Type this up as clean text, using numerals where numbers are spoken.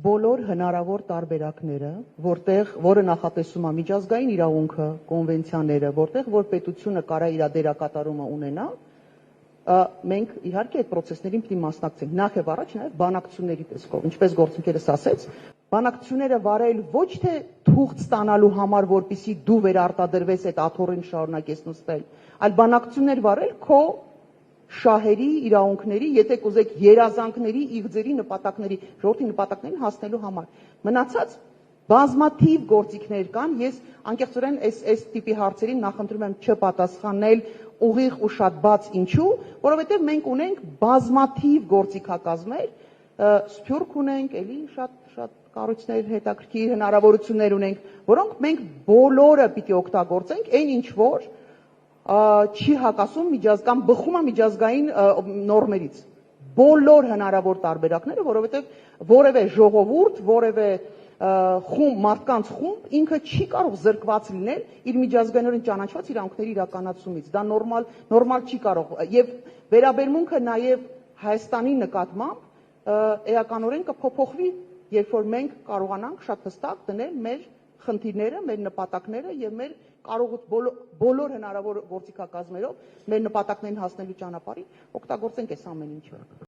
բոլոր հնարավոր տարբերակները, որը նախատեսում է միջազգային իրավունքը, կոնվենցիաները, որտեղ որ պետությունը կարա իր դերակատարումը ունենա, մենք իհարկե այդ process-ներին պիտի մասնակցենք, նախ եւ առաջ նաեւ բանակցությունների տեսքով, ինչպես գործընկերս ասեց, բանակցությունները վարել ոչ թե թուղթ ստանալու համար, որպեսզի դու վերարտադրվես այդ աթոռին շարունակես նստել, այլ բանակցություններ վարել քո շահերի, իրավունքների, եթե կուզեք երազանքների, իղձերի նպատակների, ժողովրդի նպատակներին հասնելու համար։ Մնացած բազմաթիվ գործիքներ կան, ես անկեղծորեն այս տիպի հարցերին նախընտրում եմ չպատասխանել ուղիղ ու շատ բաց, ինչու, որովհետև մենք ունենք բազմաթիվ գործիքակազմեր, Սփյուռք ունենք, էլի շատ կառույցներ, հետաքրքիր հնարավորություններ ունենք, որոնք մենք բոլորը պիտի օգտագործենք, այն ինչ որ չի հակասում միջազգային, բխում է միջազգային նորմերից։ Բոլոր հնարավոր տարբերակները, որովհետև որևէ ժողովուրդ, որևէ խումբ, մարդկանց խումբ ինքը չի կարող զրկված լինել իր միջազգայինորեն ճանաչված իրավունքների իրականացումից։ Դա նորմալ չի կարող։ Եվ վերաբերմունքը նաև Հայաստանի նկատմամբ էականորեն կփոփոխվի, երբ որ մենք կարողանանք շատ հստակ դնել մեր խնդիրները, մեր նպատակները եւ մեր բոլոր հնարավոր գործիքակազմերով մեր նպատակներին հասնելու ճանապարհին օգտագործենք այս ամեն ինչը։